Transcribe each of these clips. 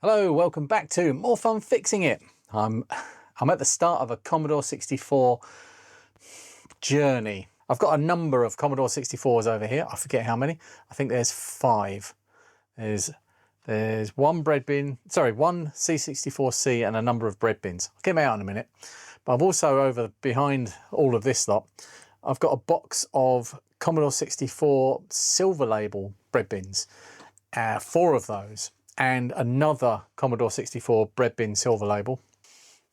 Hello, welcome back to More Fun Fixing It. I'm at the start of a Commodore 64 journey. I've got a number of Commodore 64s over here. I forget how many. I think there's 5. There's one bread bin, sorry, one C64C and a number of bread bins. I'll get them out in a minute. But I've also behind all of this lot, I've got a box of Commodore 64 silver label bread bins, 4 of those. And another Commodore 64 bread bin silver label.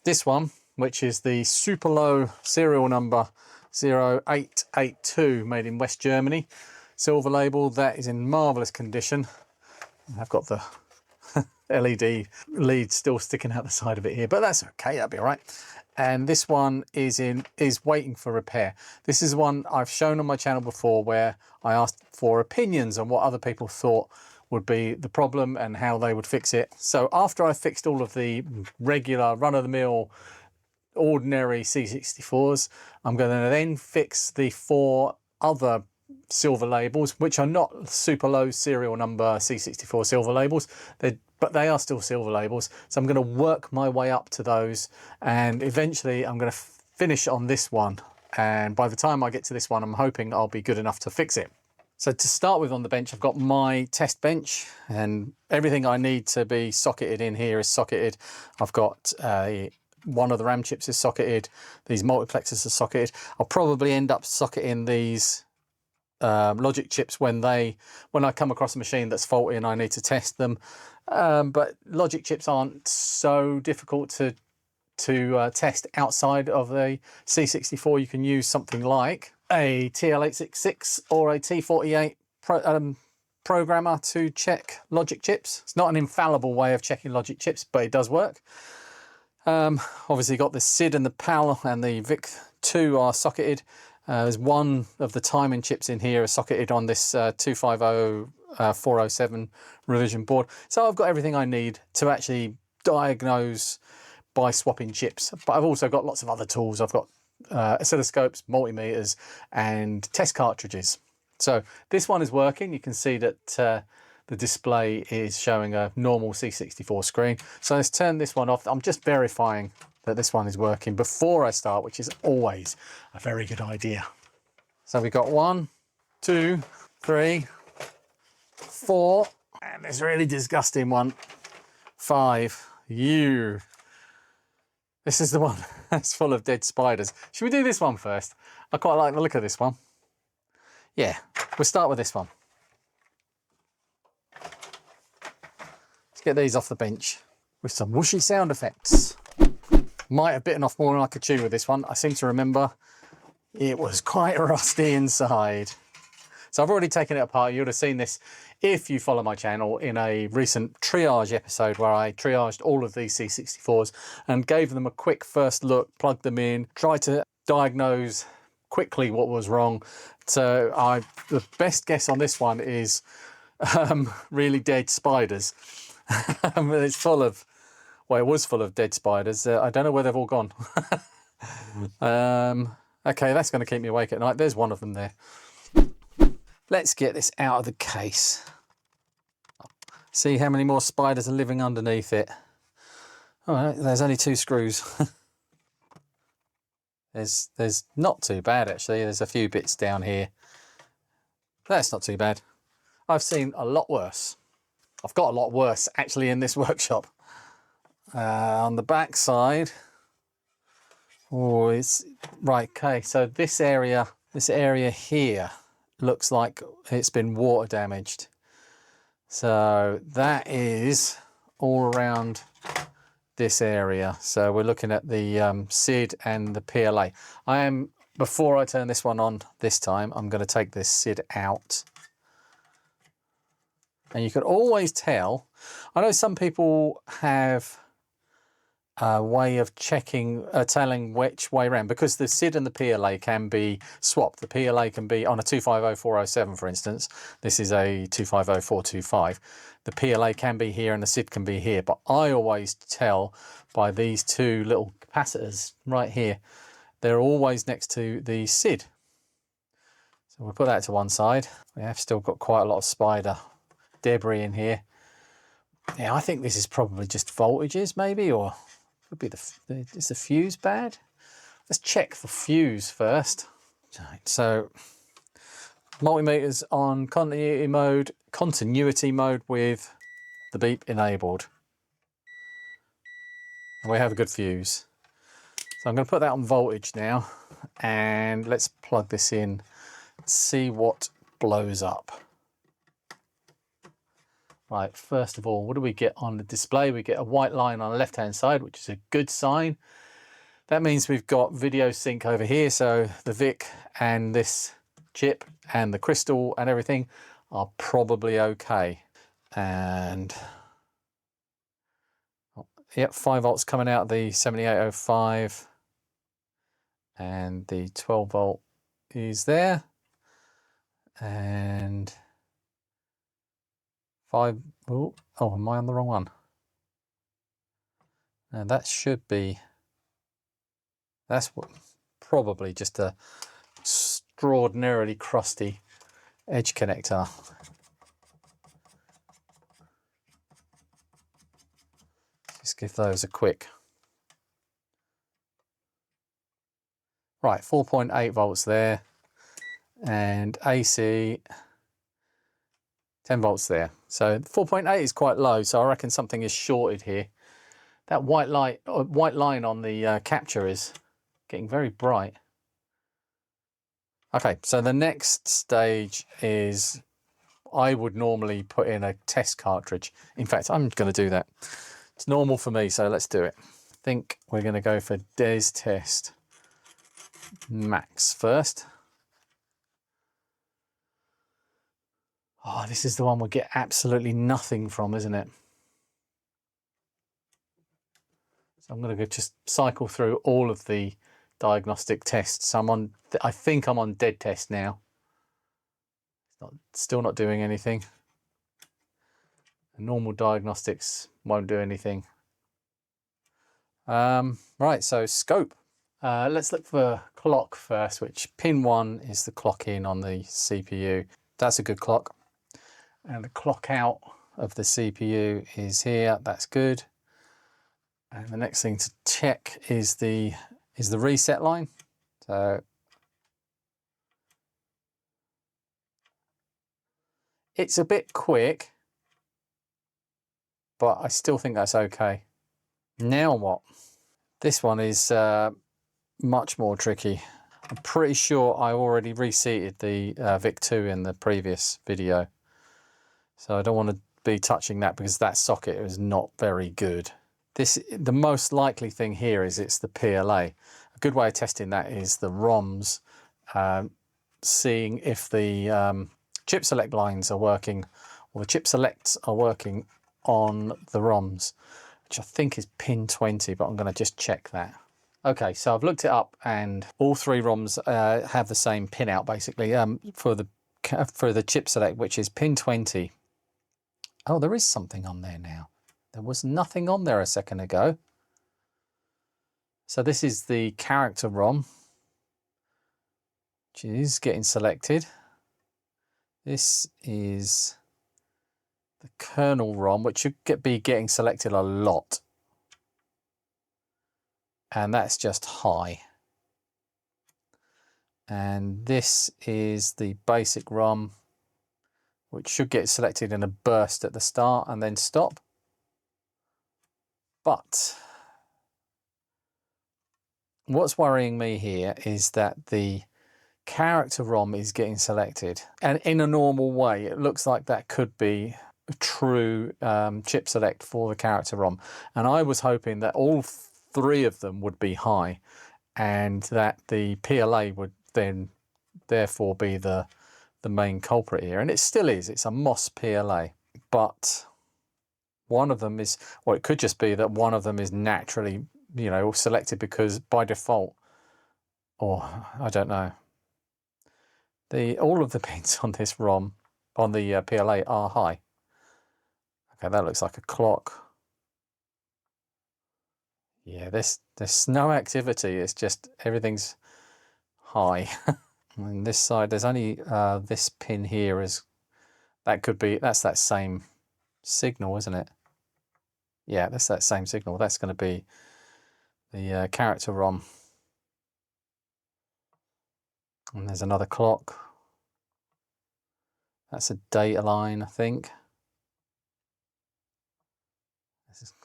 This one, which is the super low serial number 0882, made in West Germany, silver label, that is in marvellous condition. I've got the LED lead still sticking out the side of it here, but that's okay, that'll be all right. And this one is waiting for repair. This is one I've shown on my channel before, where I asked for opinions on what other people thought would be the problem and how they would fix it. So after I fixed all of the regular run-of-the-mill ordinary C64s, I'm going to then fix the 4 other silver labels, which are not super low serial number C64 silver labels, but they are still silver labels. So I'm going to work my way up to those, and eventually I'm going to finish on this one. And by the time I get to this one, I'm hoping I'll be good enough to fix it. So to start with on the bench, I've got my test bench, and everything I need to be socketed in here is socketed. I've got one of the RAM chips is socketed. These multiplexers are socketed. I'll probably end up socketing these logic chips when I come across a machine that's faulty and I need to test them. But logic chips aren't so difficult to test outside of the C64. You can use something like a TL866 or a T48 programmer to check logic chips. It's not an infallible way of checking logic chips, but it does work. Obviously got the SID and the PAL and the VIC2 are socketed. There's one of the timing chips in here is socketed on this 250-407 revision board. So I've got everything I need to actually diagnose by swapping chips. But I've also got lots of other tools. I've got oscilloscopes, multimeters, and test cartridges. So this one is working. You can see that the display is showing a normal C64 screen. So let's turn this one off. I'm just verifying that this one is working before I start, which is always a very good idea. So we've got 1, 2, 3, 4, and this really disgusting one, 5. This is the one that's full of dead spiders. Should we do this one first? I quite like the look of this one. Yeah, we'll start with this one. Let's get these off the bench with some whooshy sound effects. Might have bitten off more than I could chew with this one. I seem to remember it was quite rusty inside. So I've already taken it apart. You would have seen this if you follow my channel in a recent triage episode where I triaged all of these C64s and gave them a quick first look, plugged them in, tried to diagnose quickly what was wrong. So the best guess on this one is really dead spiders. It's full of, well, it was full of dead spiders. I don't know where they've all gone. Okay, that's going to keep me awake at night. There's one of them there. Let's get this out of the case. See how many more spiders are living underneath it. All right, there's only 2 screws. There's not too bad, actually. There's a few bits down here. That's not too bad. I've seen a lot worse. I've got a lot worse, actually, in this workshop. On the back side, oh, it's right. Okay, so this area here looks like it's been water damaged. So that is all around this area. So we're looking at the SID and the PLA. Before I turn this one on this time, I'm going to take this SID out. And you can always tell, I know some people have a way of telling which way around, because the SID and the PLA can be swapped. The PLA can be on a 250-407, for instance. This is a 250-425. The PLA can be here and the SID can be here, but I always tell by these 2 little capacitors right here. They're always next to the SID. So we'll put that to one side. We have still got quite a lot of spider debris in here. Yeah, I think this is probably just voltages maybe, or could be is the fuse bad? Let's check for fuse first. Right, so multimeters on continuity mode with the beep enabled. And we have a good fuse. So I'm going to put that on voltage now, and let's plug this in, see what blows up. Right, first of all, what do we get on the display? We get a white line on the left-hand side, which is a good sign. That means we've got video sync over here, so the VIC and this chip and the crystal and everything are probably okay. And yep, 5 volts coming out the 7805, and the 12 volt is there, and 5. Oh, am I on the wrong one? And that should be, that's what, probably just a extraordinarily crusty edge connector. Just give those a quick. Right, 4.8 volts there, and AC 10 volts there. So 4.8 is quite low, so I reckon something is shorted here. That white line on the capture is getting very bright. Okay, so the next stage is, I would normally put in a test cartridge. In fact, I'm going to do that. It's normal for me, so let's do it. I think we're going to go for Des Test Max first. Oh, this is the one we get absolutely nothing from, isn't it? So I'm going to just cycle through all of the diagnostic tests. I think I'm on dead test now. Still not doing anything. Normal diagnostics won't do anything. Right, so scope. Let's look for clock first, which pin 1 is the clock in on the CPU. That's a good clock. And the clock out of the CPU is here. That's good. And the next thing to check is the reset line. So it's a bit quick, but I still think that's okay. Now what? This one is much more tricky. I'm pretty sure I already reseated the VIC2 in the previous video, so I don't want to be touching that because that socket is not very good. The most likely thing here is it's the PLA. A good way of testing that is the ROMs, seeing if the chip select lines are working, or the chip selects are working on the ROMs, which I think is pin 20, but I'm going to just check that. Okay, so I've looked it up, and all 3 ROMs have the same pin out basically for the chip select, which is pin 20. Oh, there is something on there now. There was nothing on there a second ago. So this is the character ROM, which is getting selected. This is the kernel ROM, which should be getting selected a lot. And that's just high. And this is the basic ROM, which should get selected in a burst at the start and then stop. But what's worrying me here is that the character ROM is getting selected, and in a normal way it looks like that could be a true chip select for the character ROM, and I was hoping that all 3 of them would be high and that the PLA would then therefore be the main culprit here, and it still is. It's a MOS PLA, but one of them is, well, it could just be that one of them is naturally, you know, selected because by default, or I don't know. All of the pins on this ROM, on the PLA, are high. Okay, that looks like a clock. Yeah, there's no activity. It's just everything's high. On this side, there's only this pin here. That's that same signal, isn't it? Yeah, that's that same signal. That's going to be the character ROM. And there's another clock. That's a data line, I think.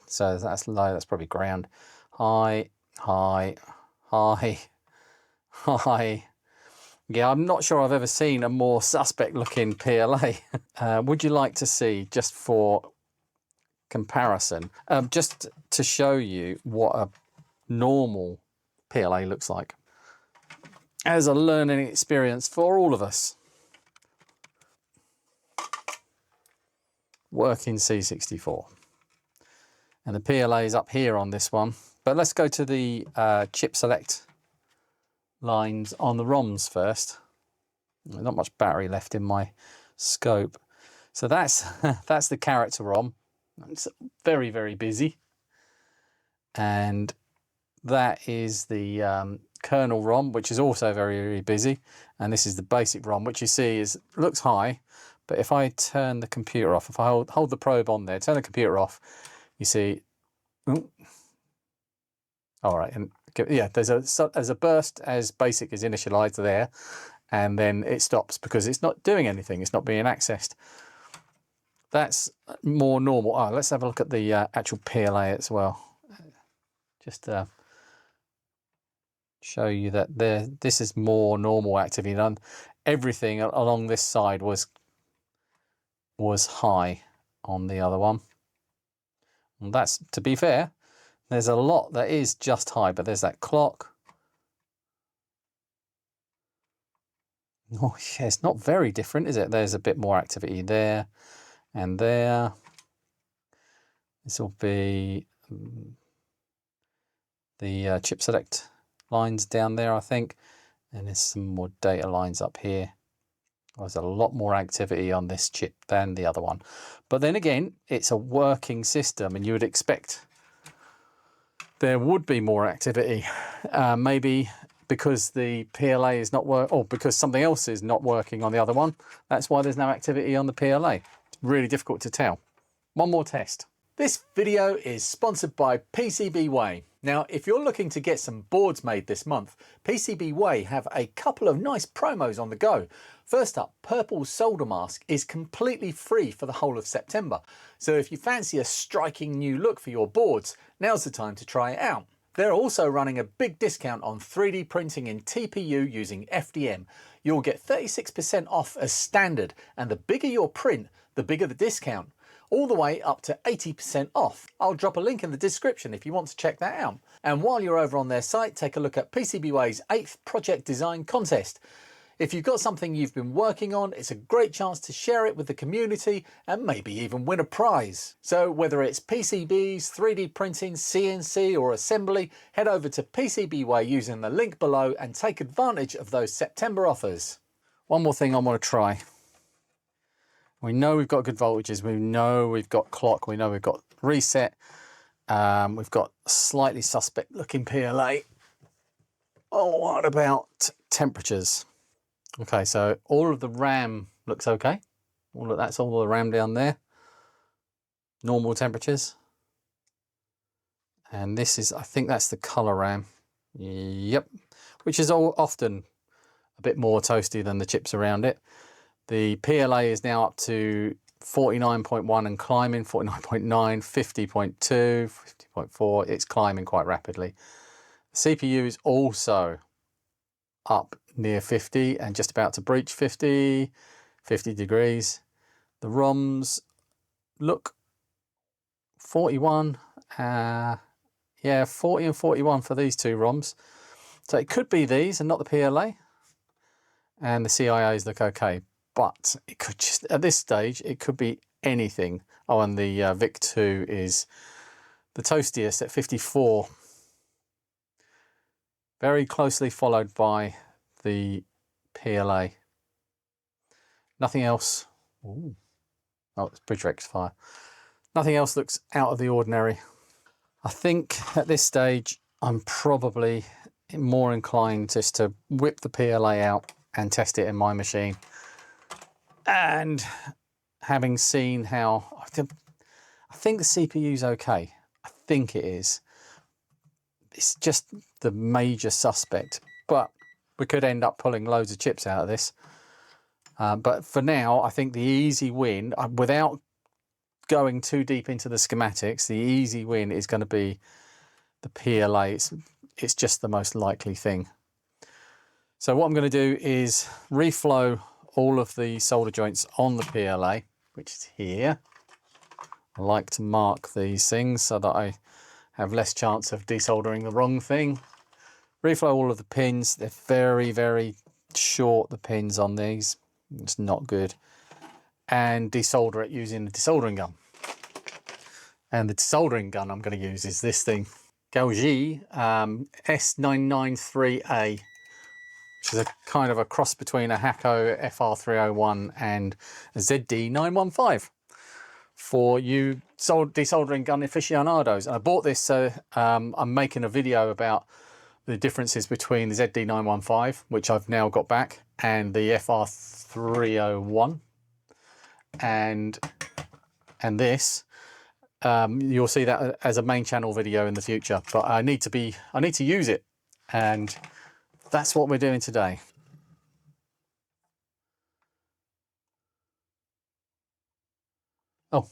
So that's low, that's probably ground. High, high, high, high. Yeah, I'm not sure I've ever seen a more suspect looking PLA. Would you like to see, just for comparison, just to show you what a normal PLA looks like as a learning experience for all of us? Working C64. And the PLA is up here on this one. But let's go to the chip select lines on the ROMs first. There's not much battery left in my scope. So that's that's the character ROM. It's very, very busy. And that is the kernel ROM, which is also very, very busy. And this is the basic ROM, which you see looks high. But if I turn the computer off, if I hold the probe on there, turn the computer off, you see, ooh. All right, and yeah, there's a burst as basic is initialized there, and then it stops because it's not doing anything. It's not being accessed. That's more normal. Oh, let's have a look at the actual PLA as well. Just show you that this is more normal activity done. Everything along this side was high on the other one. And that's, to be fair, there's a lot that is just high, but there's that clock. Oh yeah, it's not very different, is it? There's a bit more activity there and there. This will be the chip select lines down there, I think. And there's some more data lines up here. There's a lot more activity on this chip than the other one. But then again, it's a working system, and you would expect there would be more activity. Maybe because the PLA is not working, or because something else is not working on the other one. That's why there's no activity on the PLA. It's really difficult to tell. One more test. This video is sponsored by PCBWay. Now, if you're looking to get some boards made this month, PCBWay have a couple of nice promos on the go. First up, Purple Solder Mask is completely free for the whole of September. So if you fancy a striking new look for your boards, now's the time to try it out. They're also running a big discount on 3D printing in TPU using FDM. You'll get 36% off as standard, and the bigger your print, the bigger the discount. All the way up to 80% off. I'll drop a link in the description if you want to check that out. And while you're over on their site, take a look at PCBWay's 8th project design contest. If you've got something you've been working on, it's a great chance to share it with the community and maybe even win a prize. So whether it's PCBs, 3D printing, CNC or assembly, head over to PCBWay using the link below and take advantage of those September offers. One more thing I want to try. We know we've got good voltages, we know we've got clock, we know we've got reset, we've got slightly suspect looking PLA. Oh, what about temperatures? Okay, so all of the RAM looks okay. That's all the RAM down there. Normal temperatures. And this is, I think that's the color RAM. Yep, which is often a bit more toasty than the chips around it. The PLA is now up to 49.1 and climbing, 49.9, 50.2, 50.4. It's climbing quite rapidly. The CPU is also up near 50 and just about to breach 50 degrees. The ROMs look 41. Yeah, 40 and 41 for these two ROMs. So it could be these and not the PLA. And the CIAs look okay. But it could just, at this stage, it could be anything. Oh, and the VIC2 is the toastiest at 54. Very closely followed by the PLA. Nothing else. Ooh. Oh, it's bridge rectifier. Nothing else looks out of the ordinary. I think at this stage, I'm probably more inclined just to whip the PLA out and test it in my machine. And having seen how, I think the CPU's okay. I think it is. It's just the major suspect, but we could end up pulling loads of chips out of this. But for now, I think the easy win, without going too deep into the schematics, the easy win is going to be the PLA. It's just the most likely thing. So what I'm going to do is reflow all of the solder joints on the PLA, which is here. I like to mark these things so that I have less chance of desoldering the wrong thing. Reflow all of the pins. They're very, very short, the pins on these. It's not good. And desolder it using the desoldering gun. And the desoldering gun I'm going to use is this thing. Gauzy S993A, which is a kind of a cross between a Hakko FR301 and a ZD915. For you desoldering gun aficionados. And I bought this so I'm making a video about the differences between the ZD915, which I've now got back, and the FR301 and this. You'll see that as a main channel video in the future, but I need to use it, and that's what we're doing today. Oh,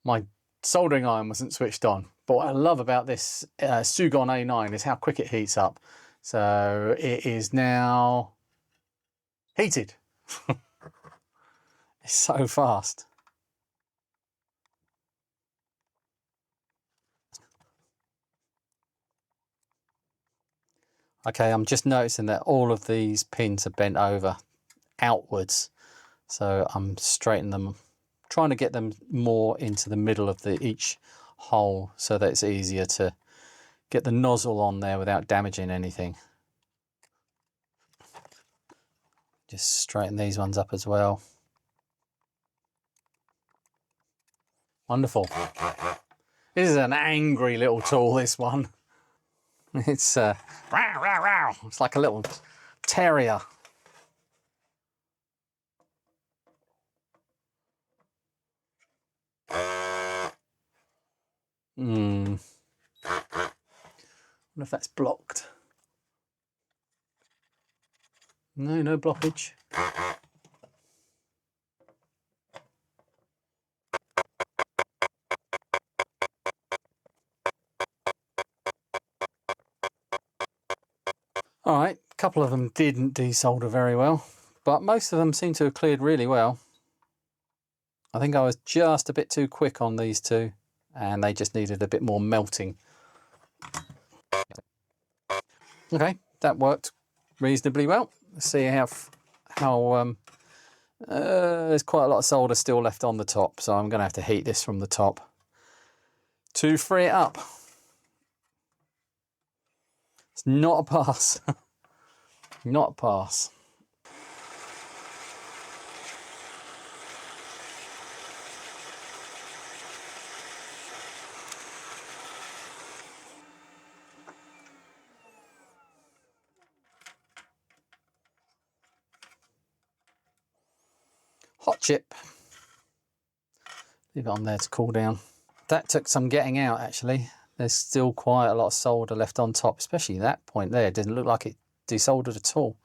my soldering iron wasn't switched on, but what I love about this Sugon A9 is how quick it heats up. So it is now heated. It's so fast. Okay, I'm just noticing that all of these pins are bent over outwards, so I'm straightening them, trying to get them more into the middle of each hole so that it's easier to get the nozzle on there without damaging anything. Just straighten these ones up as well. Wonderful. This is an angry little tool, this one. It's rah, rah, rah. It's like a little terrier. I wonder if that's blocked. No, no blockage. All right, a couple of them didn't desolder very well, but most of them seem to have cleared really well. I think I was just a bit too quick on these two, and they just needed a bit more melting. Okay, that worked reasonably well. Let's see how there's quite a lot of solder still left on the top, so I'm going to have to heat this from the top to free it up. It's not a pass. Not a pass. Hot chip. Leave it on there to cool down. That took some getting out, actually. There's still quite a lot of solder left on top, especially that point there. It didn't look like it desoldered at all.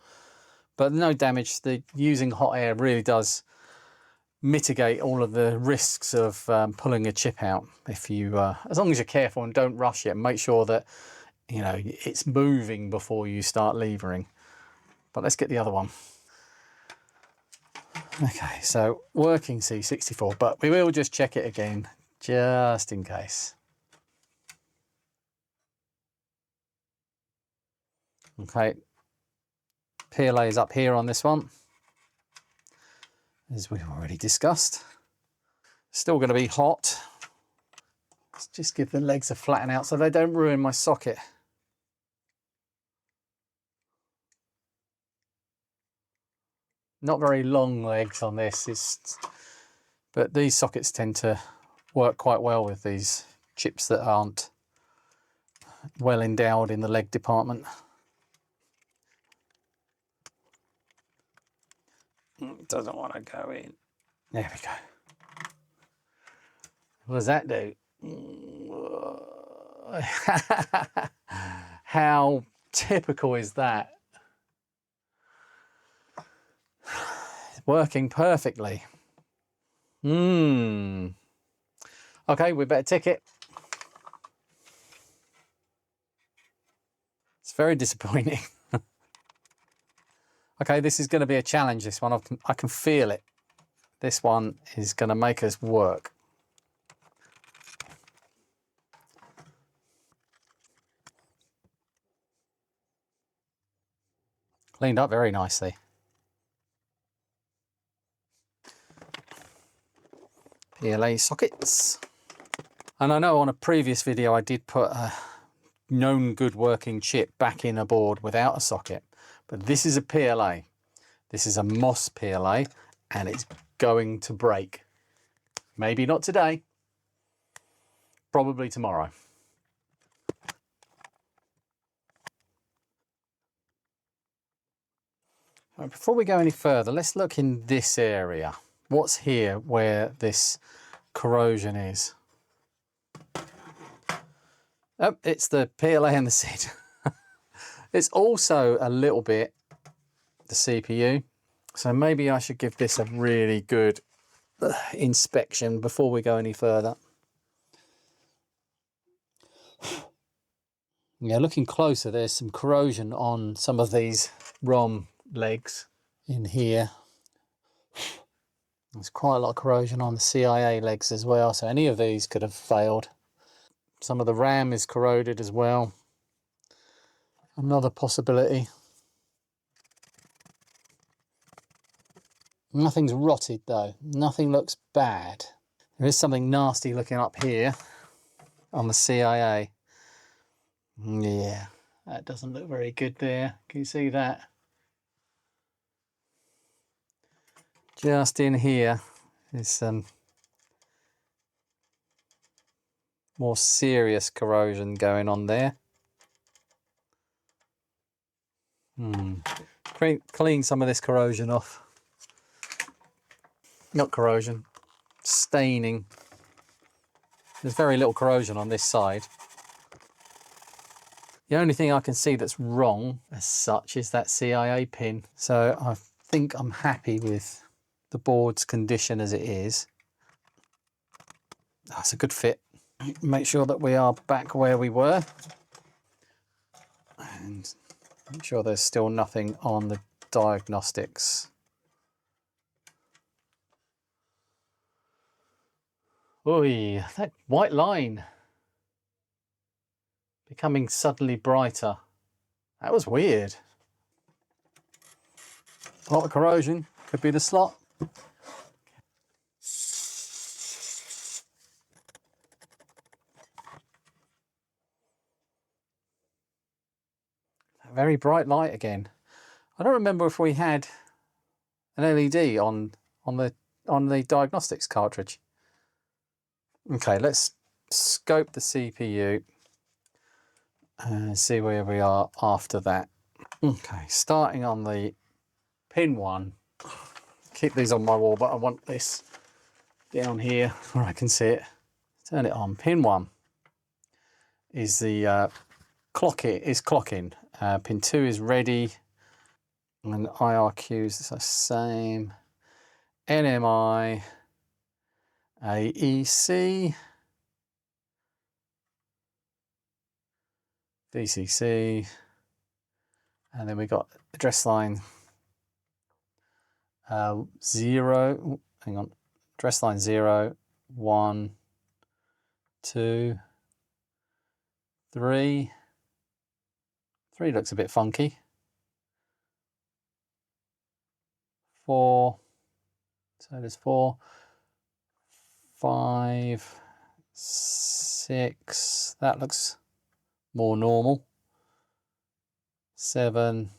But no damage. Using hot air really does mitigate all of the risks of pulling a chip out. If you, as long as you're careful and don't rush it, and make sure that it's moving before you start levering. But let's get the other one. Okay, so working C64, but we will just check it again, just in case. Okay, PLA is up here on this one, as we've already discussed. Still going to be hot. Let's just give the legs a flatten out so they don't ruin my socket. Not very long legs on this, but these sockets tend to work quite well with these chips that aren't well endowed in the leg department. It doesn't want to go in. There we go. What does that do? How typical is that? Working perfectly. Okay, we better tick it. It's very disappointing. Okay, this is going to be a challenge, this one. I can feel it. This one is going to make us work. Cleaned up very nicely. PLA sockets. And I know on a previous video I did put a known good working chip back in a board without a socket. But this is a PLA. This is a MOS PLA and it's going to break. Maybe not today, probably tomorrow. Right, before we go any further, let's look in this area. What's here where this corrosion is? Oh, it's the PLA and the SID. It's also a little bit the CPU. So maybe I should give this a really good inspection before we go any further. Yeah, looking closer, there's some corrosion on some of these ROM legs in here. There's quite a lot of corrosion on the CIA legs as well, so any of these could have failed. Some of the RAM is corroded as well. Another possibility. Nothing's rotted though. Nothing looks bad. There is something nasty looking up here on the CIA. Yeah, that doesn't look very good there. Can you see that? Just in here is some more serious corrosion going on there. Clean some of this corrosion off. Not corrosion, staining. There's very little corrosion on this side. The only thing I can see that's wrong as such is that CIA pin. So I think I'm happy with the board's condition as it is. That's a good fit. Make sure that we are back where we were. And make sure there's still nothing on the diagnostics. Oi, that white line becoming suddenly brighter. That was weird. A lot of corrosion, could be the slot. A very bright light again. I don't remember if we had an LED on the diagnostics cartridge. Okay, let's scope the CPU and see where we are after that. Okay, starting on the pin 1. Keep these on my wall, but I want this down here where I can see it. Turn it on. Pin 1 is the clocking. Pin 2 is ready, and IRQ is the same. NMI, AEC, VCC, and then we got address line 0. Hang on, address line 0, 1, 2, 3. 3 looks a bit funky. 4. So there's 4. 5, 6. That looks more normal. 7,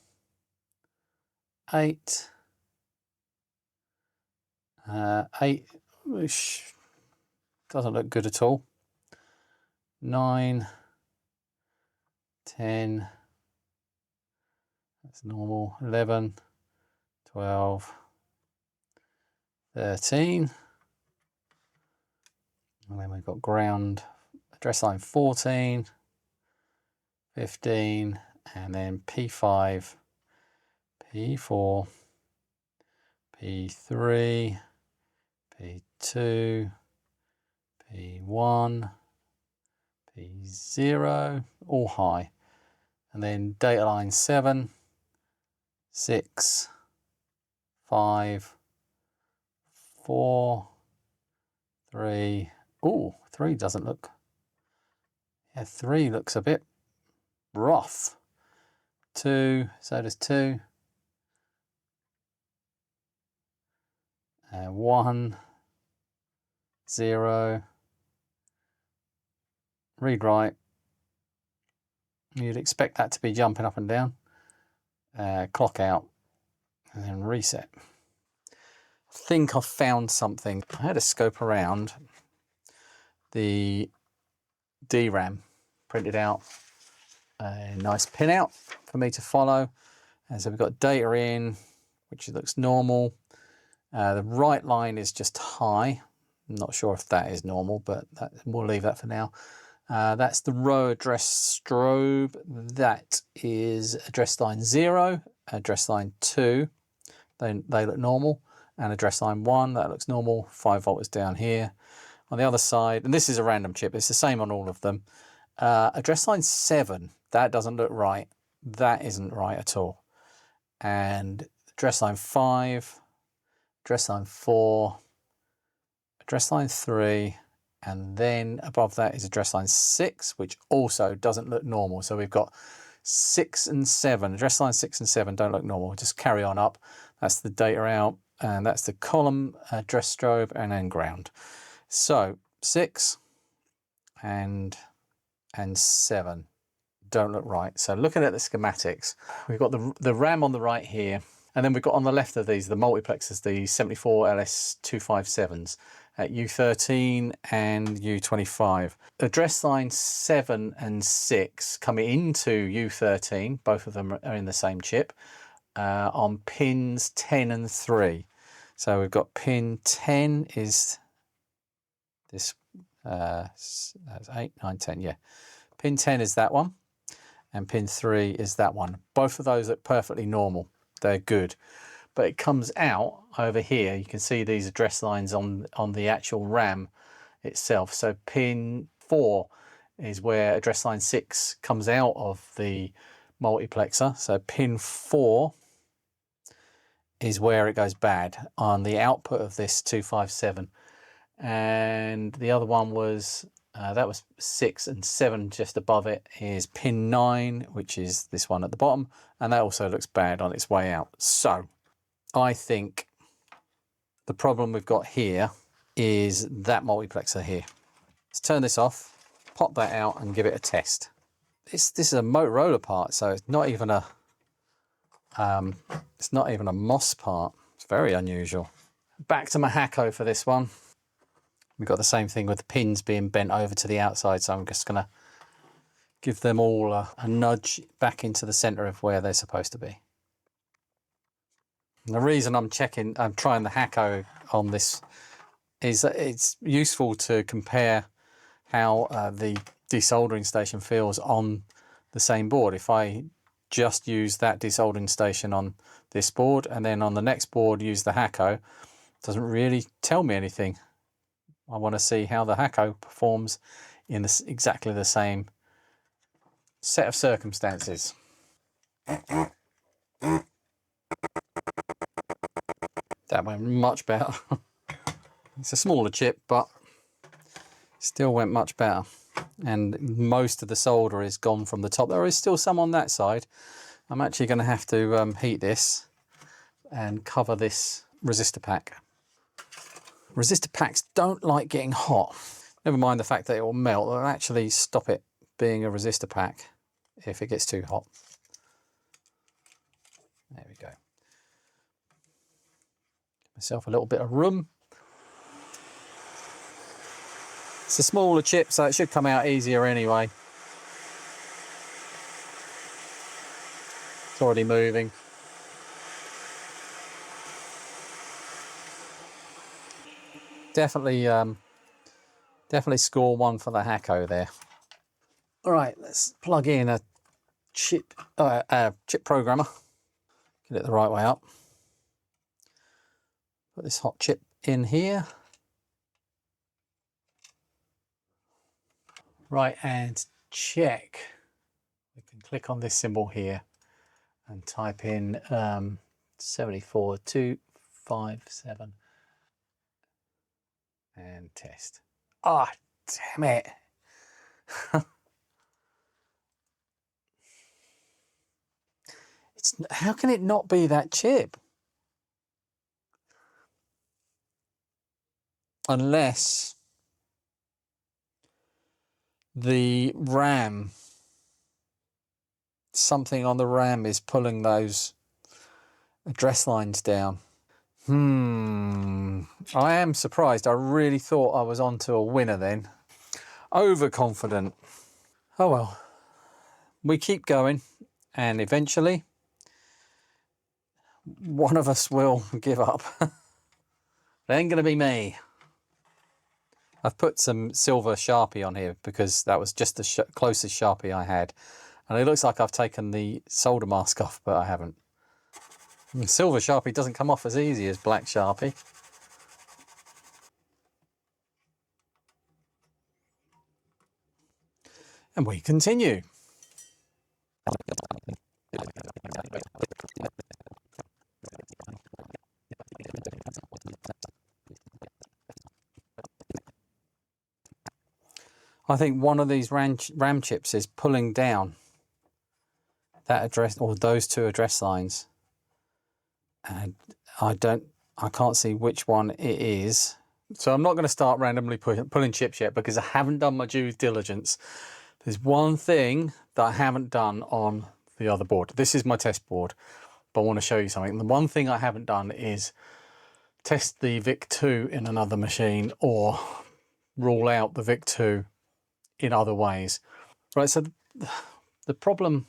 8. 8, which doesn't look good at all. 9, 10. That's normal. 11, 12, 13. And then we've got ground, address line 14, 15, and then P5, P4, P3, P2, P1, P0, all high. And then data line 7, 6, 5, 4, 3. Oh, 3 doesn't look. Yeah, 3 looks a bit rough. 2, so does 2. And 1, 0. Read write. You'd expect that to be jumping up and down. Clock out and then reset. I think I've found something. I had a scope around the DRAM, printed out a nice pinout for me to follow. And so we've got data in, which looks normal. The right line is just high. I'm not sure if that is normal, but we'll leave that for now. That's the row address strobe. That is address line 0, address line 2. They look normal. And address line 1, that looks normal. 5 volt is down here. On the other side, and this is a random chip, it's the same on all of them. Address line 7, that doesn't look right. That isn't right at all. And address line 5, address line 4, address line 3, and then above that is address line 6, which also doesn't look normal. So we've got 6 and 7. Address line 6 and 7 don't look normal. Just carry on up. That's the data out, and that's the column, address strobe, and then ground. So 6 and 7 don't look right. So looking at the schematics, we've got the RAM on the right here, and then we've got on the left of these the multiplexers, the 74 LS257s at U13 and U25. Address line 7 and 6 coming into U13, both of them are in the same chip, on pins 10 and 3. So we've got pin 10 is this, that's 8, 9, 10, yeah. Pin 10 is that one, and pin 3 is that one. Both of those look perfectly normal. They're good. But it comes out over here. You can see these address lines on the actual RAM itself. So pin 4 is where address line 6 comes out of the multiplexer. So pin 4 is where it goes bad on the output of this 257. And the other one was, that was 6 and 7 just above it is pin 9, which is this one at the bottom. And that also looks bad on its way out. So I think the problem we've got here is that multiplexer here. Let's turn this off, pop that out and give it a test. This is a Motorola part, so it's not even a MOS part. It's very unusual. Back to my Hacko for this one. We've got the same thing with the pins being bent over to the outside, so I'm just gonna give them all a nudge back into the center of where they're supposed to be. And the reason I'm trying the Hacko on this is that it's useful to compare how the desoldering station feels on the same board. If I just use that desoldering station on this board and then on the next board use the Hacko, it doesn't really tell me anything. I want to see how the Hacko performs in exactly the same set of circumstances. That went much better. It's a smaller chip, but still went much better. And most of the solder is gone from the top. There is still some on that side. I'm actually going to have to heat this and cover this resistor pack. Resistor packs don't like getting hot. Never mind the fact that it will melt. It'll actually stop it being a resistor pack if it gets too hot. There we go. Give myself a little bit of room. It's a smaller chip, so it should come out easier anyway. It's already moving. definitely definitely score one for the Hacko there. All right, let's plug in a chip programmer. Get it the right way up. Put this hot chip in here. Right, and check. We can click on this symbol here and type in 74257 and test. Ah, damn it. How can it not be that chip? Unless the RAM, something on the RAM is pulling those address lines down. I am surprised. I really thought I was onto a winner then. Overconfident. Oh well. We keep going, and eventually one of us will give up. It ain't gonna be me. I've put some silver Sharpie on here because that was just the closest Sharpie I had. And it looks like I've taken the solder mask off, but I haven't. And silver Sharpie doesn't come off as easy as black Sharpie. And we continue. I think one of these RAM chips is pulling down that address, or those two address lines. And I can't see which one it is. So I'm not going to start randomly pulling chips yet because I haven't done my due diligence. There's one thing that I haven't done on the other board. This is my test board, but I want to show you something. The one thing I haven't done is test the VIC-2 in another machine or rule out the VIC-2 in other ways. Right, so the problem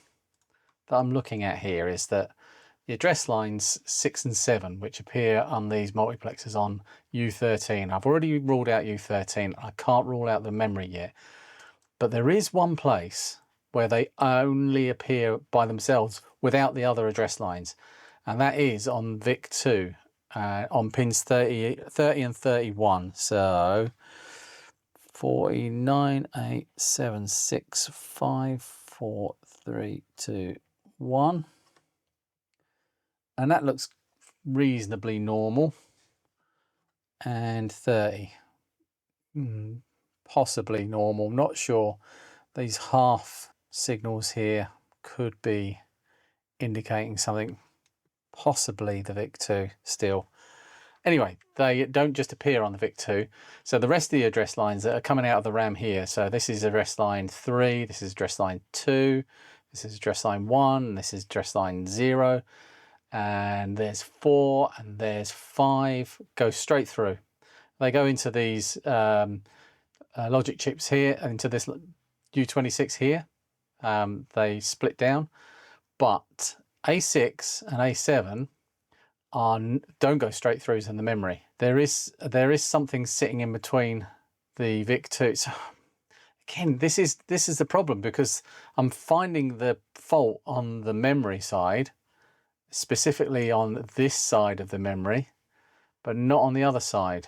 that I'm looking at here is that the address lines 6 and 7, which appear on these multiplexers on U13, I've already ruled out U13. I can't rule out the memory yet. But there is one place where they only appear by themselves without the other address lines. And that is on VIC-2, on pins 30 and 31. So 49, 8, 7, 6, 5, 4, 3, 2, 1. And that looks reasonably normal. And 30. Possibly normal, not sure. These half signals here could be indicating something, possibly the VIC-2 still. Anyway, they don't just appear on the VIC-2. So the rest of the address lines that are coming out of the RAM here, so this is address line 3, this is address line 2, this is address line 1, this is address line 0, and there's 4, and there's 5, go straight through. They go into these logic chips here, and into this U26 here. They split down, but A6 and A7 don't go straight through to the memory. There is something sitting in between the VIC-2. So again, this is the problem, because I'm finding the fault on the memory side, specifically on this side of the memory, but not on the other side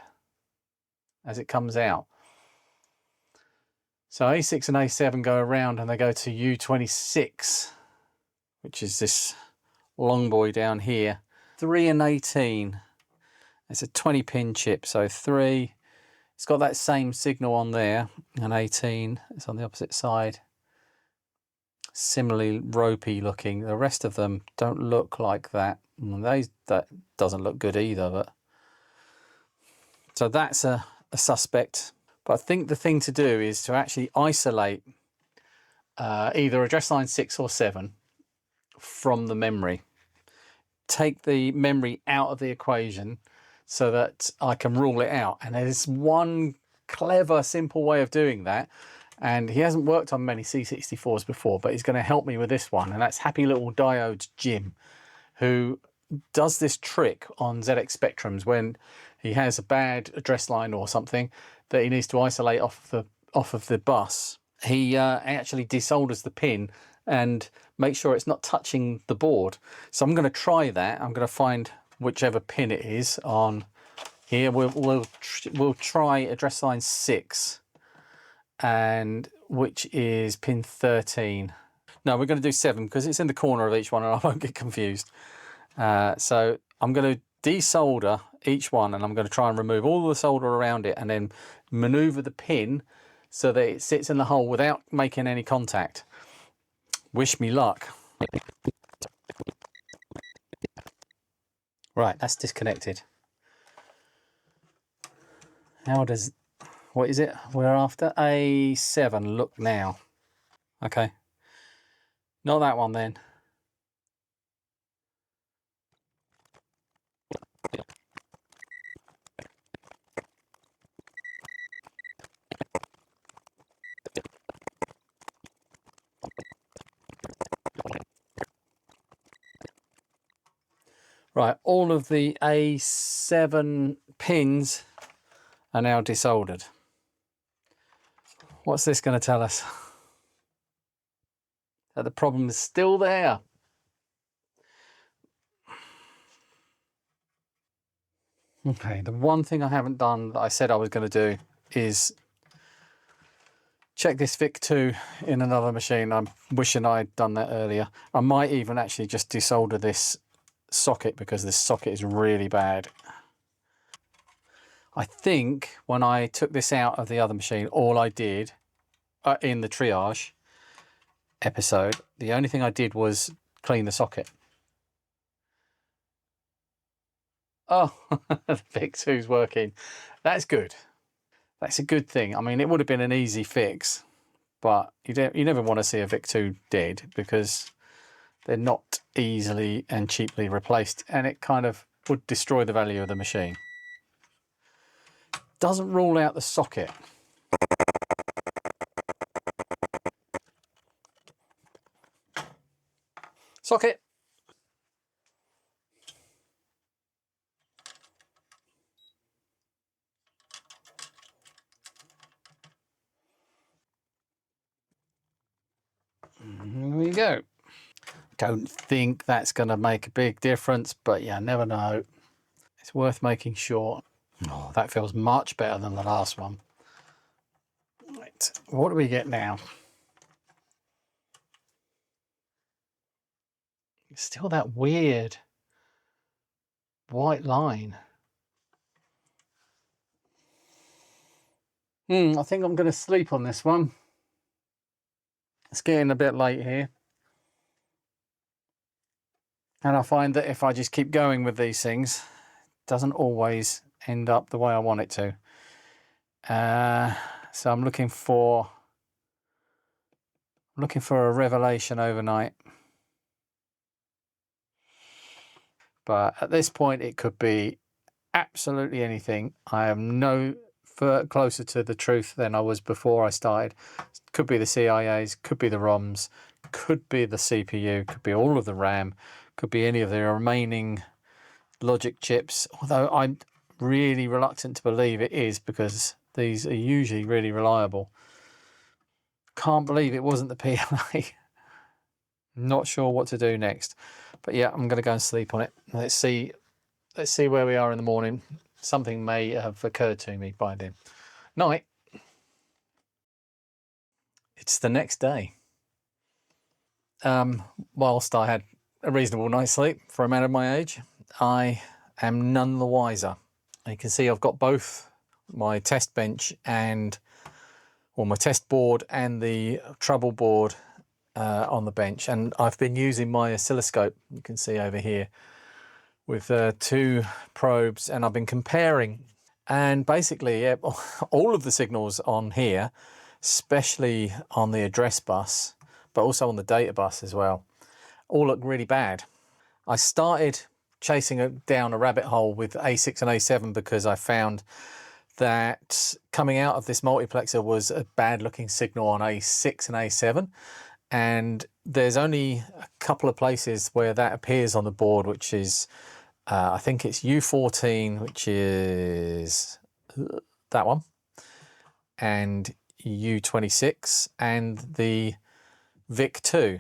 as it comes out. So A6 and A7 go around and they go to U26, which is this long boy down here. 3 and 18, it's a 20 pin chip, so 3, it's got that same signal on there, and 18, it's on the opposite side. Similarly ropey looking. The rest of them don't look like that. And that doesn't look good either. But so that's a suspect. But I think the thing to do is to actually isolate either address line 6 or 7 from the memory. Take the memory out of the equation so that I can rule it out. And there's one clever, simple way of doing that. And he hasn't worked on many C64s before, but he's going to help me with this one. And that's Happy Little Diodes Jim, who does this trick on ZX Spectrums when he has a bad address line or something that he needs to isolate off of the bus, he actually desolders the pin and makes sure it's not touching the board. So I'm going to try that. I'm going to find whichever pin it is on here. We'll try address line 6, and which is pin 13. No, we're going to do 7 because it's in the corner of each one and I won't get confused. So I'm going to desolder each one, and I'm going to try and remove all the solder around it and then maneuver the pin so that it sits in the hole without making any contact. Wish me luck. Right, that's disconnected. How does, what is it we're after? A7, look now. Okay, not that one then. Right, all of the A7 pins are now desoldered. What's this going to tell us? That the problem is still there. Okay, the one thing I haven't done that I said I was going to do is check this VIC2 in another machine. I'm wishing I'd done that earlier. I might even actually just desolder this socket because this socket is really bad. I think when I took this out of the other machine, all I did in the triage episode, the only thing I did was clean the socket. Oh, the VIC2's working. That's good. That's a good thing. I mean, it would have been an easy fix, but you never want to see a VIC2 dead because they're not easily and cheaply replaced, and it kind of would destroy the value of the machine. Doesn't rule out the socket. Socket. Here we go. Don't think that's going to make a big difference, but you never know. It's worth making sure. Oh, that feels much better than the last one. Right, what do we get now? Still that weird white line. I think I'm going to sleep on this one. It's getting a bit late here. And I find that if I just keep going with these things, it doesn't always end up the way I want it to. So I'm looking for a revelation overnight. But at this point, it could be absolutely anything. I am no closer to the truth than I was before I started. Could be the CIAs, could be the ROMs, could be the CPU, could be all of the RAM, could be any of the remaining logic chips, although I'm really reluctant to believe it is because these are usually really reliable. Can't believe it wasn't the PLA. Not sure what to do next, but yeah, I'm going to go and sleep on it. Let's see where we are in the morning. Something may have occurred to me by then. Night. It's the next day. Whilst I had a reasonable night's sleep for a man of my age, I am none the wiser. You can see I've got both my test bench or my test board and the trouble board on the bench, and I've been using my oscilloscope, you can see over here, with 2 probes, and I've been comparing, and basically all of the signals on here, especially on the address bus, but also on the data bus as well, all look really bad. I started chasing down a rabbit hole with A6 and A7 because I found that coming out of this multiplexer was a bad looking signal on A6 and A7, and there's only a couple of places where that appears on the board, which is I think it's U14, which is that one, and U26, and the VIC2,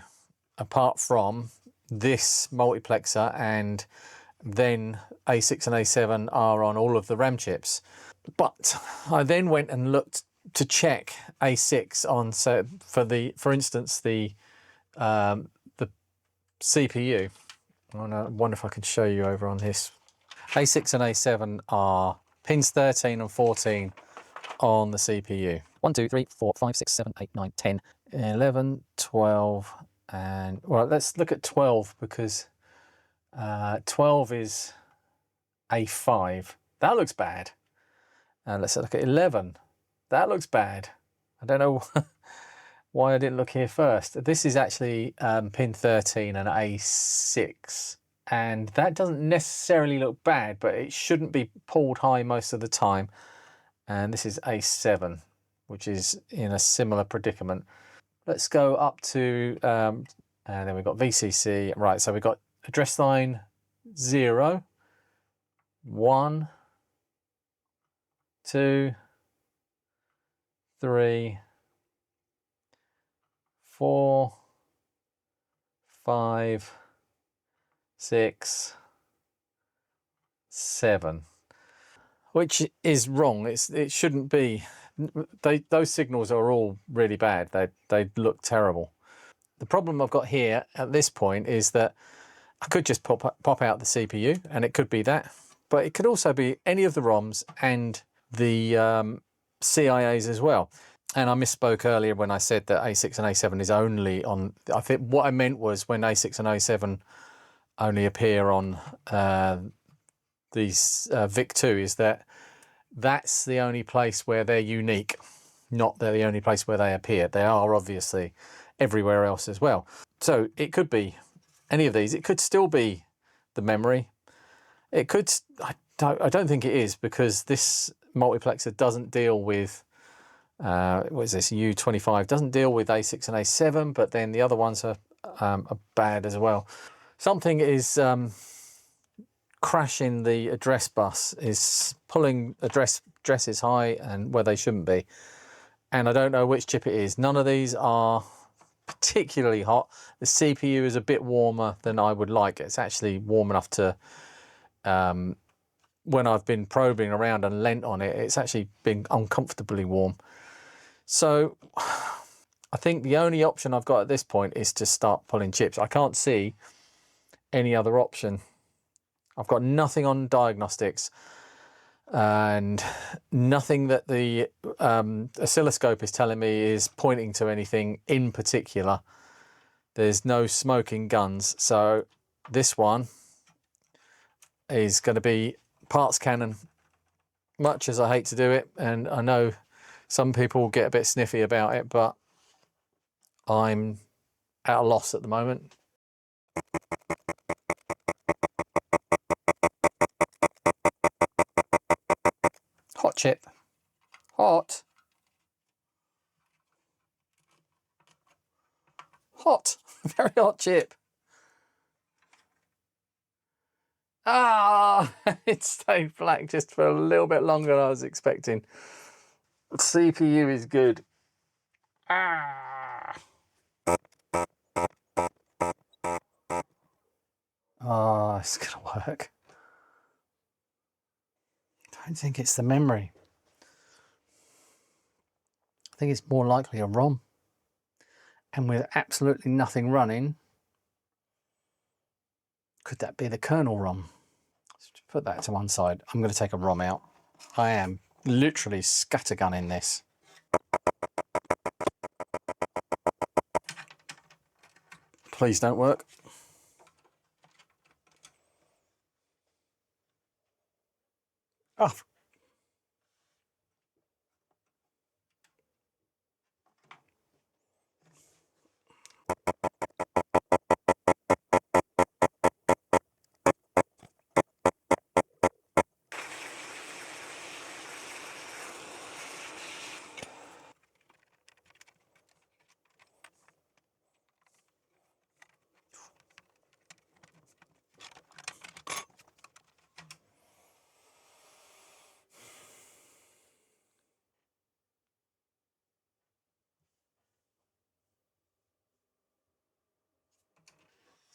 apart from this multiplexer, and then A6 and A7 are on all of the RAM chips. But I then went and looked to check A6 on, so for instance, the CPU. I wonder if I can show you over on this. A6 and A7 are pins 13 and 14 on the CPU. 1, 2, 3, 4, 5, 6, 7, 8, 9, 10, 11, 12, and well, let's look at 12 because 12 is A5. That looks bad. Let's look at 11. That looks bad. I don't know why I didn't look here first. This is actually pin 13 and A6. And that doesn't necessarily look bad, but it shouldn't be pulled high most of the time. And this is A7, which is in a similar predicament. Let's go up to, and then we've got VCC. Right, so we've got address line 0, 1, 2, 3, 4, 5, 6, 7, which is wrong. It shouldn't be. Those signals are all really bad. They look terrible. The problem I've got here at this point is that I could just pop out the CPU, and it could be that, but it could also be any of the ROMs and the CIAs as well. And I misspoke earlier when I said that A6 and A7 is only on. I think what I meant was when A6 and A7 only appear on these VIC2 is that's the only place where they're unique, not they're the only place where they appear. They are obviously everywhere else as well. So it could be any of these. It could still be the memory. It could. I don't think it is, because this multiplexer doesn't deal with what is this, U25, doesn't deal with A6 and A7, but then the other ones are bad as well. Something is crashing the address bus, is pulling addresses high and where they shouldn't be. And I don't know which chip it is. None of these are particularly hot. The CPU is a bit warmer than I would like. It's actually warm enough to, when I've been probing around and lent on it, it's actually been uncomfortably warm. So I think the only option I've got at this point is to start pulling chips. I can't see any other option. I've got nothing on diagnostics and nothing that the oscilloscope is telling me is pointing to anything in particular. There's no smoking guns. So this one is going to be parts cannon, much as I hate to do it. And I know some people get a bit sniffy about it, but I'm at a loss at the moment. Hot chip. Hot. Hot. Very hot chip. Ah, it stayed black just for a little bit longer than I was expecting. CPU is good. Ah. Oh, it's gonna work. I don't think it's the memory. I think it's more likely a ROM. And with absolutely nothing running, could that be the kernel ROM? Let's put that to one side. I'm going to take a ROM out. I am literally scattergunning this. Please don't work. Oh.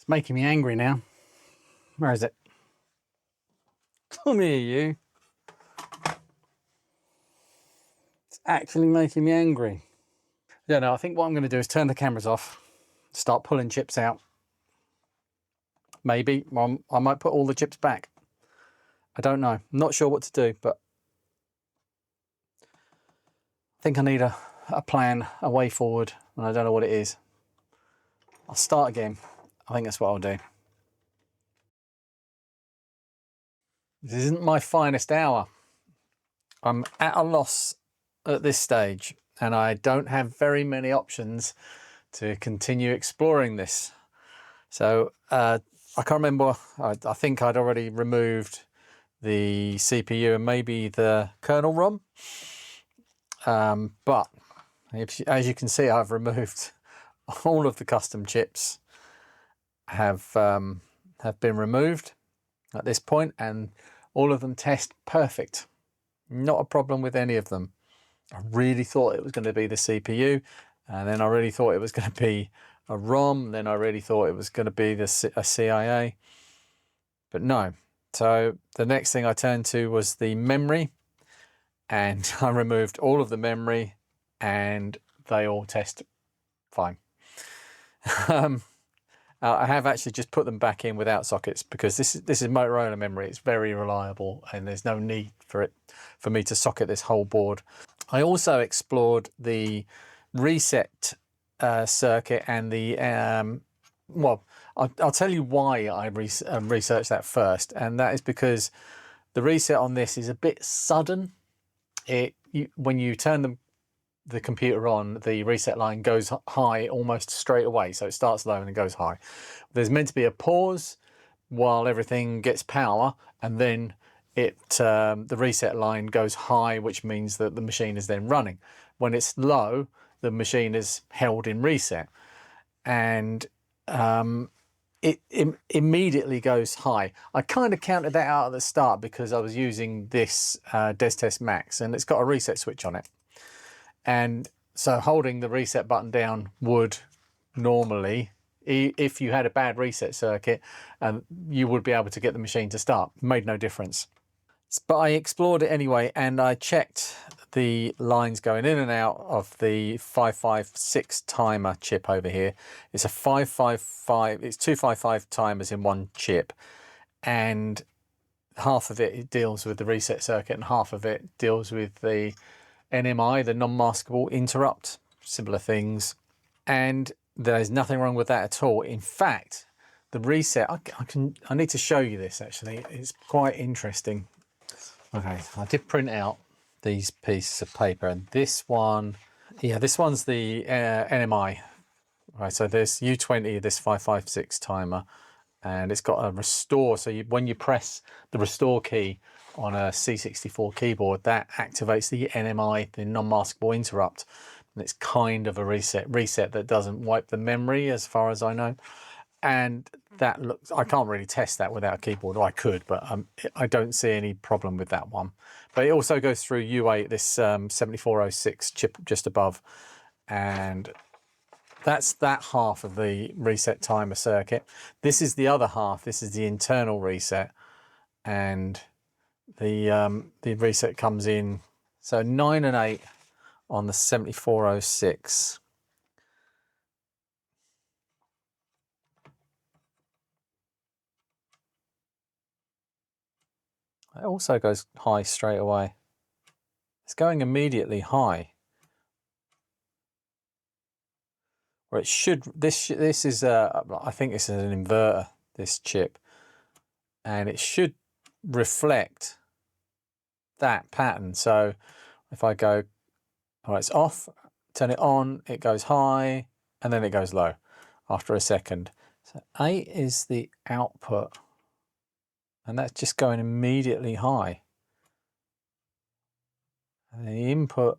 It's making me angry now. Where is it? Come here, you. It's actually making me angry. Yeah, no, I think what I'm going to do is turn the cameras off, start pulling chips out. Maybe I might put all the chips back. I don't know. I'm not sure what to do, but I think I need a plan, a way forward, and I don't know what it is. I'll start again. I think that's what I'll do. This isn't my finest hour. I'm at a loss at this stage, and I don't have very many options to continue exploring this. So I can't remember. I think I'd already removed the CPU and maybe the kernel ROM. But as you can see, I've removed all of the custom chips. Have been removed at this point, and all of them test perfect. Not a problem with any of them. I really thought it was going to be the CPU, and then I really thought it was going to be a ROM, then I really thought it was going to be a CIA, but no. So the next thing I turned to was the memory, and I removed all of the memory, and they all test fine. I have actually just put them back in without sockets because this is Motorola memory. It's very reliable, and there's no need for me to socket this whole board. I also explored the reset circuit and the well, I'll tell you why I researched that first, and that is because the reset on this is a bit sudden. When you turn the computer on, the reset line goes high almost straight away. So it starts low and it goes high. There's meant to be a pause while everything gets power, and then the reset line goes high, which means that the machine is then running. When it's low, the machine is held in reset, and it immediately goes high. I kind of counted that out at the start because I was using this DesTest Max, and it's got a reset switch on it. And so holding the reset button down would normally, if you had a bad reset circuit, you would be able to get the machine to start. It made no difference. But I explored it anyway, and I checked the lines going in and out of the 556 timer chip over here. It's a 555, it's 255 timers in one chip, and half of it deals with the reset circuit and half of it deals with the NMI, the non-maskable interrupt, similar things. And there's nothing wrong with that at all. In fact, the reset, I need to show you this actually. It's quite interesting. Okay, I did print out these pieces of paper, and this one, yeah, this one's the NMI. Right, so there's U20, this 556 timer, and it's got a restore. So when you press the restore key on a C64 keyboard, that activates the NMI, the non-maskable interrupt, and it's kind of a reset that doesn't wipe the memory as far as I know. And that looks, I can't really test that without a keyboard, or I could, but I don't see any problem with that one. But it also goes through U8, this 7406 chip just above, and that's that half of the reset timer circuit. This is the other half. This is the internal reset, and the reset comes in. So 9 and 8 on the 7406. It also goes high straight away. It's going immediately high. Or it should, this is I think this is an inverter, this chip, and it should reflect that pattern. So if I go, all right, it's off, turn it on, it goes high, and then it goes low after a second. So 8 is the output, and that's just going immediately high. And the input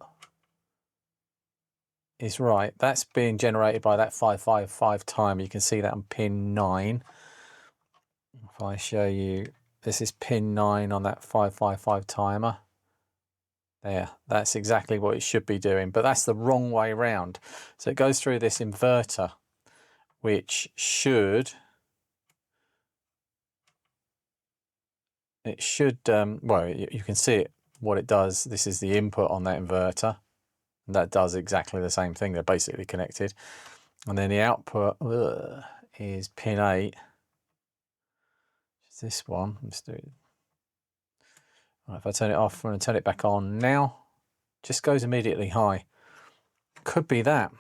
is right. That's being generated by that 555 timer. You can see that on pin 9. If I show you, this is pin 9 on that 555 timer. There, that's exactly what it should be doing, but that's the wrong way round. So it goes through this inverter, which should it should, well, you can see it, what it does. This is the input on that inverter. And that does exactly the same thing. They're basically connected. And then the output is pin 8. It's this one. Let's do it. Right, if I turn it off, I'm going to turn it back on now. Just goes immediately high. Could be that.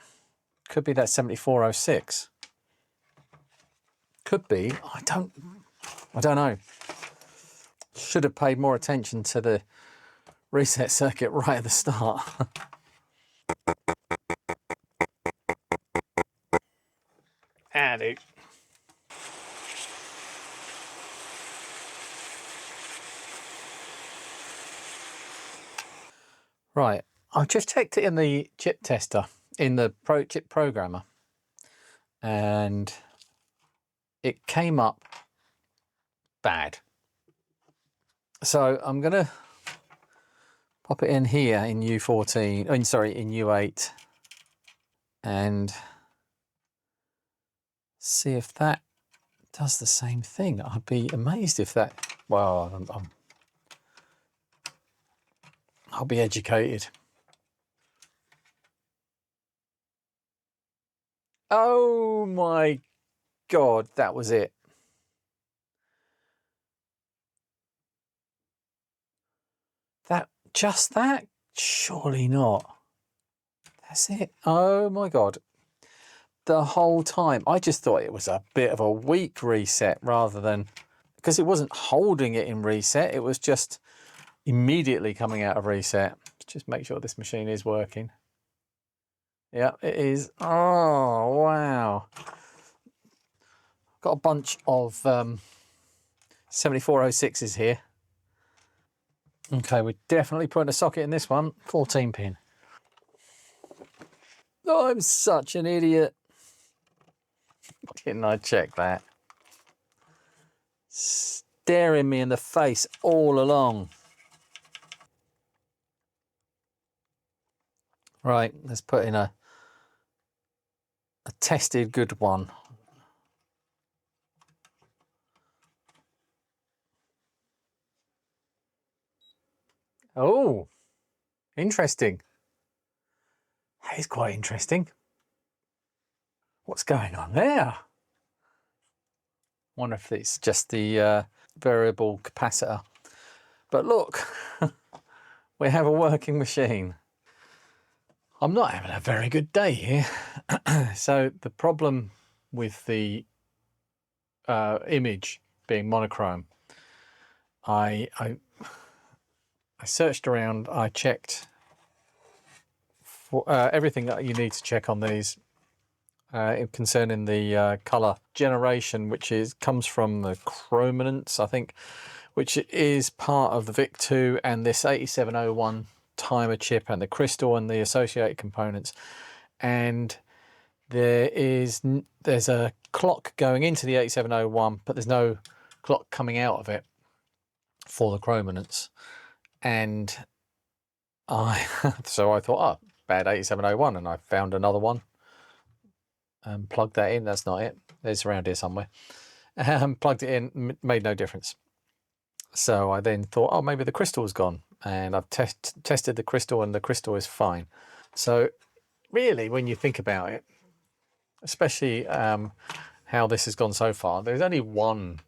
Could be that 7406. Could be. I don't know. Should have paid more attention to the reset circuit right at the start. Howdy. Right, I've just checked it in the chip tester, in the chip programmer, and it came up bad. So I'm gonna pop it in here in U14, in U8, and see if that does the same thing. I'd be amazed if that, well, I'll be educated. Oh my God, that was it. Just that? Surely not. That's it. Oh my God. The whole time, I just thought it was a bit of a weak reset rather than, because it wasn't holding it in reset, it was just immediately coming out of reset. Just make sure this machine is working. Yeah, it is. Oh, wow. Got a bunch of 7406s here. Okay, we're definitely putting a socket in this one, 14 pin. Oh, I'm such an idiot. Why didn't I check that? Staring me in the face all along. Right, let's put in a tested good one. Oh, interesting. That is quite interesting. What's going on there? Wonder if it's just the variable capacitor. But look, we have a working machine. I'm not having a very good day here. So the problem with the image being monochrome, I searched around, I checked for everything that you need to check on these concerning the color generation, which comes from the chrominance, I think, which is part of the VIC2 and this 8701 timer chip and the crystal and the associated components. And there's a clock going into the 8701, but there's no clock coming out of it for the chrominance. And so I thought, oh, bad 8701, and I found another one and plugged that in. That's not it. It's around here somewhere. Plugged it in, made no difference. So I then thought, oh, maybe the crystal's gone, and I've tested the crystal, and the crystal is fine. So really, when you think about it, especially how this has gone so far, there's only one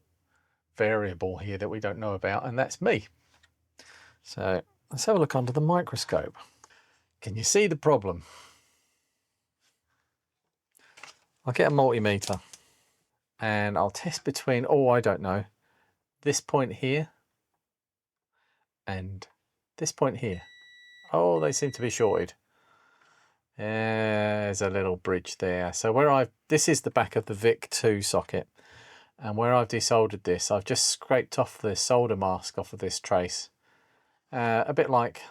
variable here that we don't know about, and that's me. So let's have a look under the microscope. Can you see the problem? I'll get a multimeter and I'll test between, oh, I don't know, this point here and this point here. Oh, they seem to be shorted. There's a little bridge there. So this is the back of the VIC2 socket, and where I've desoldered this, I've just scraped off the solder mask off of this trace. A bit like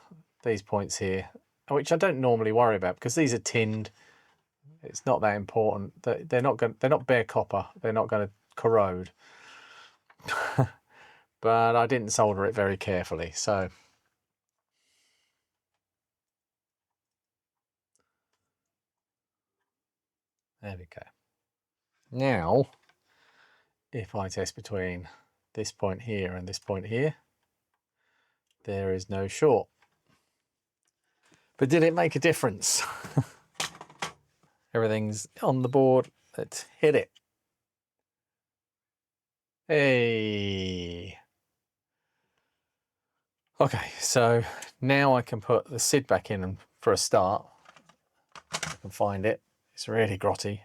these points here, which I don't normally worry about because these are tinned. It's not that important. They're not bare copper. They're not going to corrode. But I didn't solder it very carefully, so there we go. Now, if I test between this point here and this point here, there is no short. But did it make a difference? Everything's on the board. Let's hit it. Hey. Okay, so now I can put the SID back in for a start. I can find it. It's really grotty.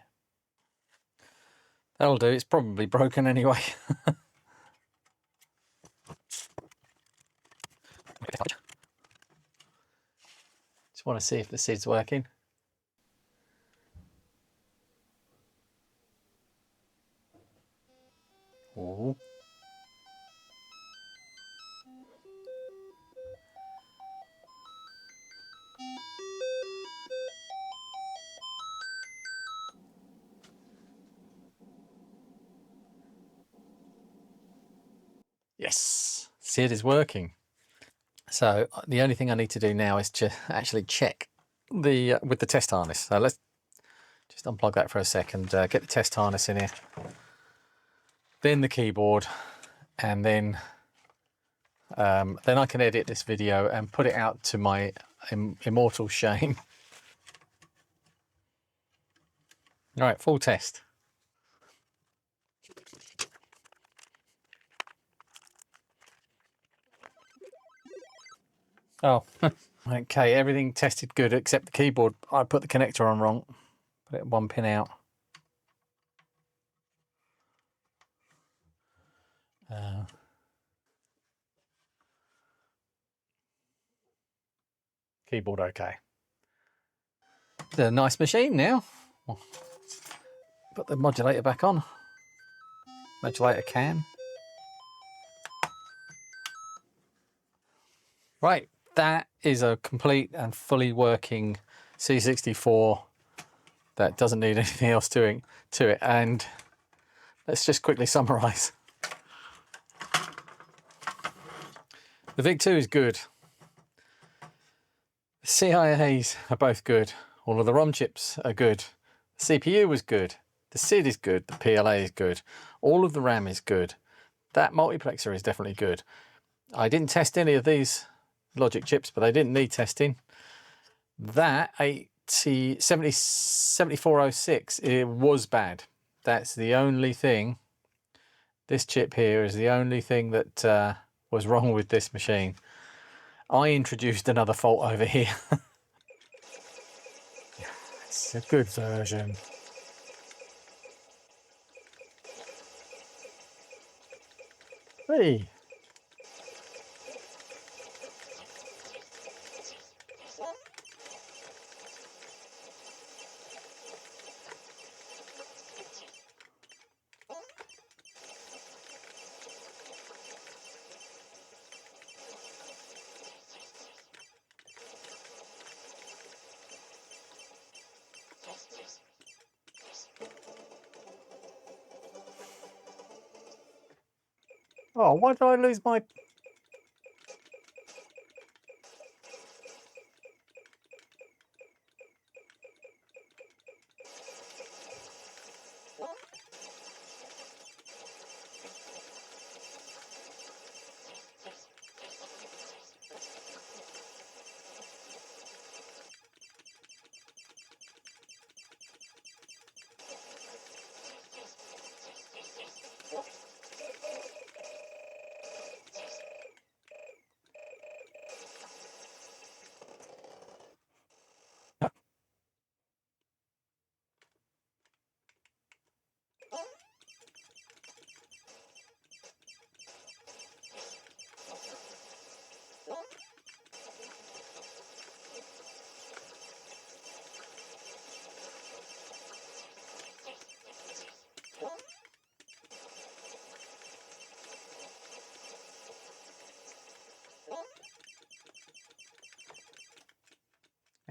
That'll do. It's probably broken anyway. Just want to see if the SID's working. Ooh. Yes, SID is working. So the only thing I need to do now is to actually check the with the test harness. So let's just unplug that for a second, get the test harness in here, then the keyboard, and then I can edit this video and put it out to my immortal shame. All right, full test. Oh, okay, everything tested good except the keyboard. I put the connector on wrong, put it one pin out. Keyboard okay. It's a nice machine now. Put the modulator back on. Modulator can. Right, that is a complete and fully working C64 that doesn't need anything else to it. And let's just quickly summarize. The VIC-2 is good. The CIAs are both good. All of the ROM chips are good. The CPU was good. The SID is good. The PLA is good. All of the RAM is good. That multiplexer is definitely good. I didn't test any of these logic chips, but they didn't need testing. That 7406, it was bad. That's the only thing. This chip here is the only thing that was wrong with this machine. I introduced another fault over here. It's a good version. Hey. Oh, why did I lose my...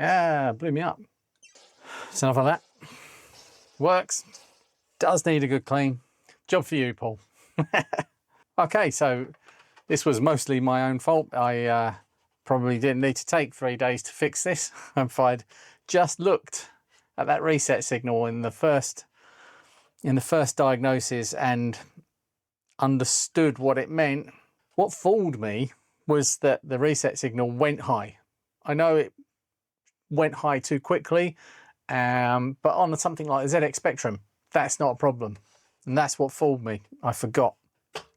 Yeah, blew me up. So enough of that. Works. Does need a good clean. Job for you, Paul. Okay, so this was mostly my own fault. I probably didn't need to take 3 days to fix this. If I'd just looked at that reset signal in the first diagnosis and understood what it meant. What fooled me was that the reset signal went high. I know it went high too quickly, but on something like the ZX Spectrum, that's not a problem. And that's what fooled me. I forgot.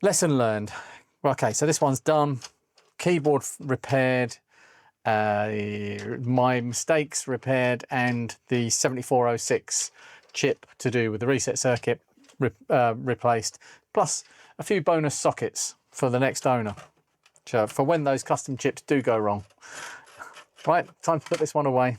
Lesson learned. Okay, so this one's done. Keyboard repaired. My mistakes repaired, and the 7406 chip to do with the reset circuit replaced, plus a few bonus sockets for the next owner, for when those custom chips do go wrong. Right, time to put this one away.